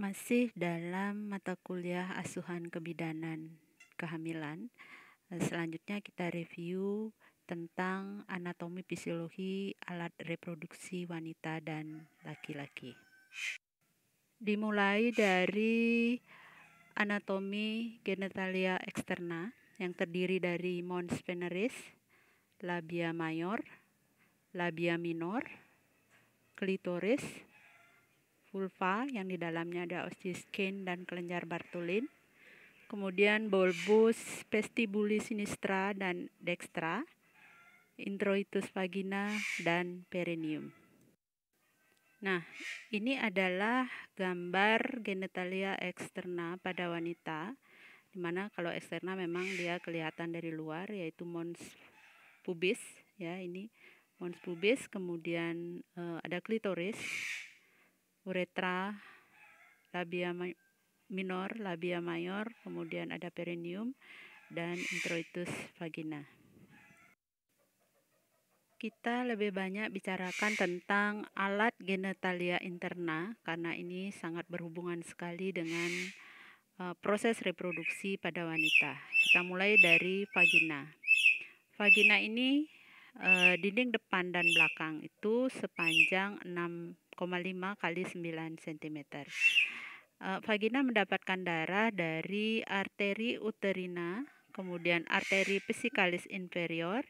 Masih dalam mata kuliah asuhan kebidanan kehamilan, selanjutnya kita review tentang anatomi fisiologi alat reproduksi wanita dan laki-laki. Dimulai dari anatomi genitalia eksterna yang terdiri dari mons veneris, labia mayor, labia minor, klitoris, vulva yang di dalamnya ada osteoskene dan kelenjar Bartholin, kemudian bulbus vestibulis sinistra dan dextra, introitus vagina, dan perineum. Nah, ini adalah gambar genitalia eksterna pada wanita, di mana kalau eksterna memang dia kelihatan dari luar, yaitu mons pubis, ya ini mons pubis, kemudian ada klitoris, uretra, labia minor, labia mayor, kemudian ada perineum dan introitus vagina. Kita lebih banyak bicarakan tentang alat genitalia interna karena ini sangat berhubungan sekali dengan proses reproduksi pada wanita. Kita mulai dari vagina. Vagina ini dinding depan dan belakang itu sepanjang 6,5 kali 9 cm. Vagina mendapatkan darah dari arteri uterina, kemudian arteri vesikalis inferior,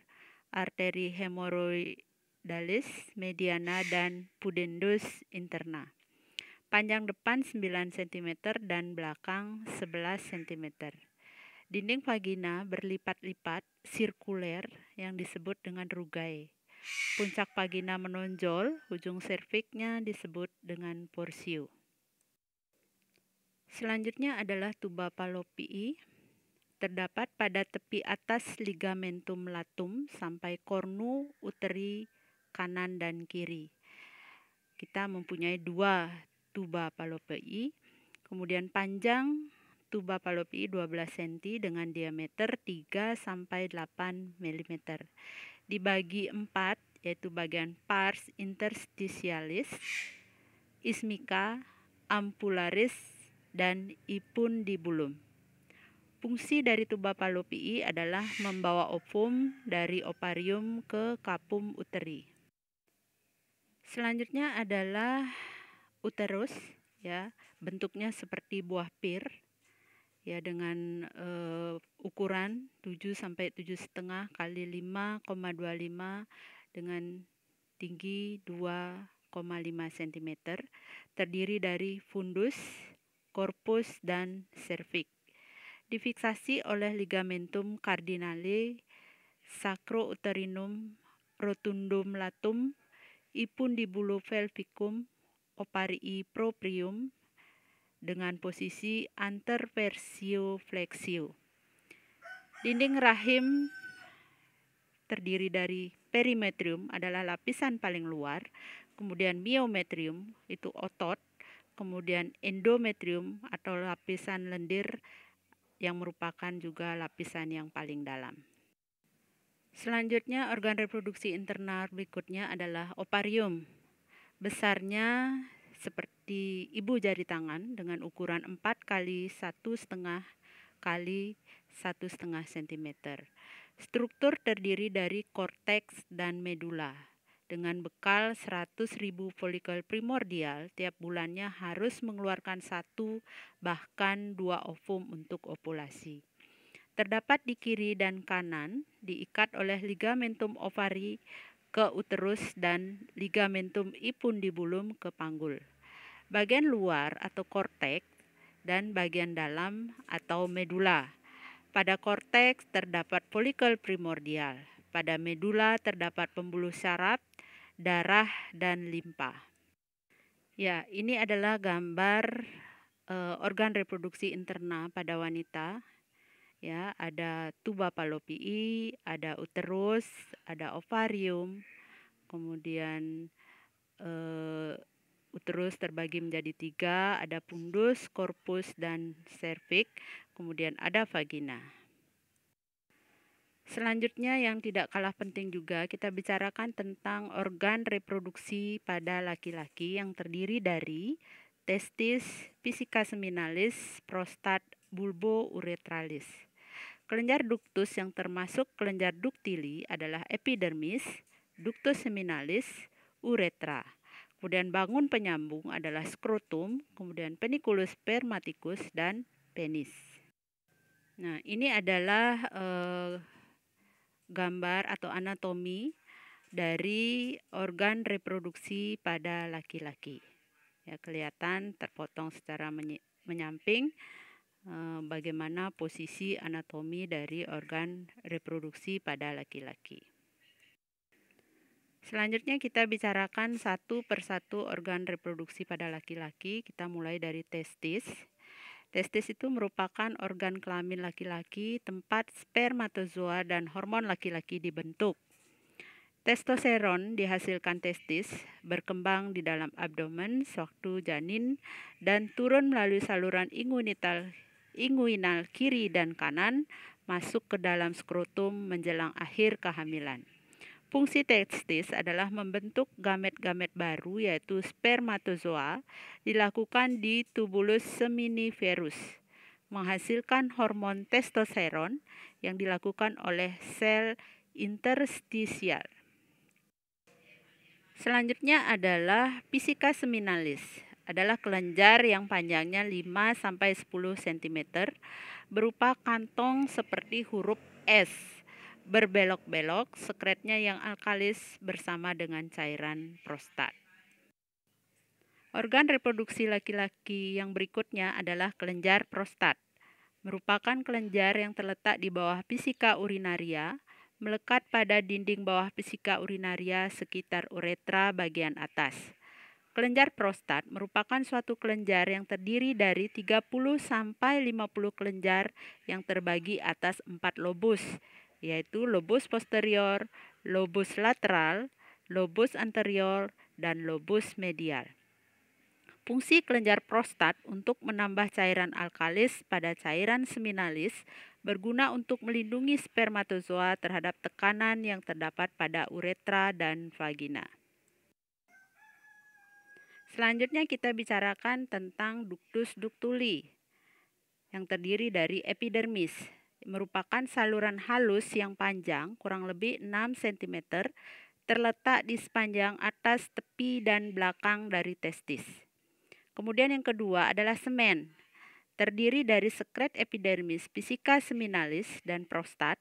arteri hemoroidalis mediana, dan pudendus interna. Panjang depan 9 cm dan belakang 11 cm. Dinding vagina berlipat-lipat sirkuler yang disebut dengan rugae. Puncak vagina menonjol, ujung serviknya disebut dengan porsiu. Selanjutnya adalah tuba Falloppii, terdapat pada tepi atas ligamentum latum sampai cornu uteri kanan dan kiri. Kita mempunyai dua tuba Falloppii, kemudian panjang tuba Falloppii 12 cm dengan diameter 3 sampai 8 mm. Dibagi 4, yaitu bagian pars interstitialis, ismica, ampullaris, dan epundibulum. Fungsi dari tuba Falloppii adalah membawa ovum dari ovarium ke capum uteri. Selanjutnya adalah uterus, ya, bentuknya seperti buah pir, ya, dengan ukuran 7 sampai 7,5 kali 5,25 dengan tinggi 2,5 cm, terdiri dari fundus, corpus, dan cervix. Difiksasi oleh ligamentum cardinale, sacrouterinum rotundum latum, epundibulopelvicum, ovarii proprium dengan posisi anterversio-flexio. Dinding rahim terdiri dari perimetrium adalah lapisan paling luar, kemudian myometrium itu otot, kemudian endometrium atau lapisan lendir yang merupakan juga lapisan yang paling dalam. Selanjutnya organ reproduksi internal berikutnya adalah ovarium. Besarnya seperti ibu jari tangan dengan ukuran 4 kali 1,5 kali 1,5 cm. Struktur terdiri dari korteks dan medula. Dengan bekal 100.000 folikel primordial, tiap bulannya harus mengeluarkan 1 bahkan 2 ovum untuk ovulasi. Terdapat di kiri dan kanan, diikat oleh ligamentum ovari ke uterus dan ligamentum epundibulum ke panggul. Bagian luar atau korteks dan bagian dalam atau medula. Pada korteks terdapat folikel primordial. Pada medula terdapat pembuluh syaraf, darah, dan limpa. Ya, ini adalah gambar organ reproduksi interna pada wanita. Ya, ada tuba Falloppii, ada uterus, ada ovarium, kemudian uterus terbagi menjadi 3, ada fundus, corpus, dan cervix, kemudian ada vagina. Selanjutnya yang tidak kalah penting juga kita bicarakan tentang organ reproduksi pada laki-laki yang terdiri dari testis, pisika seminalis, prostat, bulbo-uretralis. Kelenjar duktus yang termasuk kelenjar duktili adalah epidermis, ductus seminalis, uretra. Kemudian bangun penyambung adalah skrotum, kemudian peniculus spermaticus, dan penis. Nah, ini adalah gambar atau anatomi dari organ reproduksi pada laki-laki. Ya, kelihatan terpotong secara menyamping bagaimana posisi anatomi dari organ reproduksi pada laki-laki. Selanjutnya kita bicarakan satu persatu organ reproduksi pada laki-laki. Kita mulai dari testis. Testis itu merupakan organ kelamin laki-laki, tempat spermatozoa dan hormon laki-laki dibentuk. Testosteron dihasilkan testis, berkembang di dalam abdomen sewaktu janin dan turun melalui saluran inguinal kiri dan kanan, masuk ke dalam skrotum menjelang akhir kehamilan. Fungsi testis adalah membentuk gamet-gamet baru yaitu spermatozoa, dilakukan di tubulus seminiferus, menghasilkan hormon testosteron yang dilakukan oleh sel interstisial. Selanjutnya adalah pisika seminalis, adalah kelenjar yang panjangnya 5-10 cm, berupa kantong seperti huruf S, berbelok-belok, sekretnya yang alkalis bersama dengan cairan prostat. Organ reproduksi laki-laki yang berikutnya adalah kelenjar prostat. Merupakan kelenjar yang terletak di bawah pisika urinaria, melekat pada dinding bawah pisika urinaria sekitar uretra bagian atas. Kelenjar prostat merupakan suatu kelenjar yang terdiri dari 30-50 kelenjar yang terbagi atas 4 lobus, yaitu lobus posterior, lobus lateral, lobus anterior, dan lobus medial. Fungsi kelenjar prostat untuk menambah cairan alkalis pada cairan seminalis berguna untuk melindungi spermatozoa terhadap tekanan yang terdapat pada uretra dan vagina. Selanjutnya kita bicarakan tentang ductus ductuli yang terdiri dari epidermis. Merupakan saluran halus yang panjang kurang lebih 6 cm terletak di sepanjang atas, tepi, dan belakang dari testis. Kemudian yang kedua adalah semen, terdiri dari sekret epidermis, pisika seminalis, dan prostat,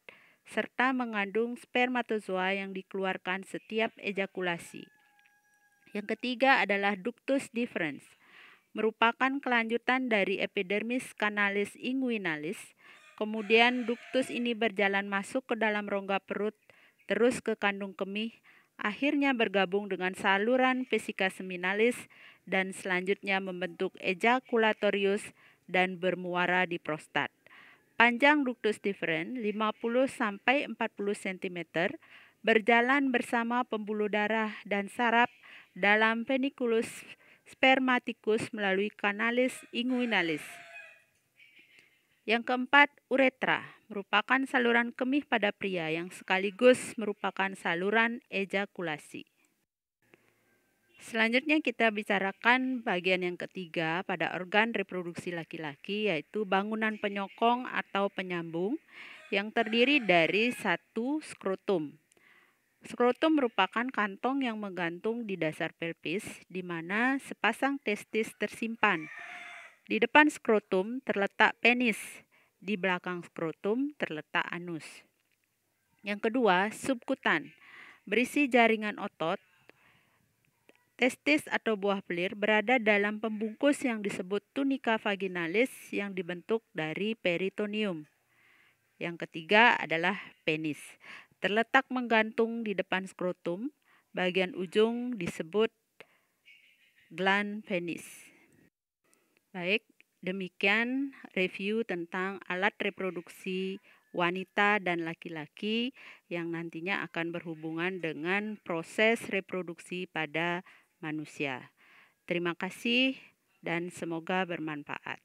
serta mengandung spermatozoa yang dikeluarkan setiap ejakulasi. Yang ketiga adalah ductus deferens, merupakan kelanjutan dari epidermis canalis inguinalis. Kemudian ductus ini berjalan masuk ke dalam rongga perut, terus ke kandung kemih, akhirnya bergabung dengan saluran pisika seminalis, dan selanjutnya membentuk ejaculatorius dan bermuara di prostat. Panjang ductus deferens 50-40 cm, berjalan bersama pembuluh darah dan saraf dalam peniculus spermaticus melalui canalis inguinalis. Yang keempat, uretra, merupakan saluran kemih pada pria yang sekaligus merupakan saluran ejakulasi. Selanjutnya kita bicarakan bagian yang ketiga pada organ reproduksi laki-laki, yaitu bangunan penyokong atau penyambung yang terdiri dari satu skrotum. Skrotum merupakan kantong yang menggantung di dasar pelvis, di mana sepasang testis tersimpan. Di depan skrotum terletak penis, di belakang skrotum terletak anus. Yang kedua, subkutan, berisi jaringan otot. Testis atau buah pelir berada dalam pembungkus yang disebut tunika vaginalis yang dibentuk dari peritoneum. Yang ketiga adalah penis, terletak menggantung di depan skrotum, bagian ujung disebut gland penis. Baik, demikian review tentang alat reproduksi wanita dan laki-laki yang nantinya akan berhubungan dengan proses reproduksi pada manusia. Terima kasih dan semoga bermanfaat.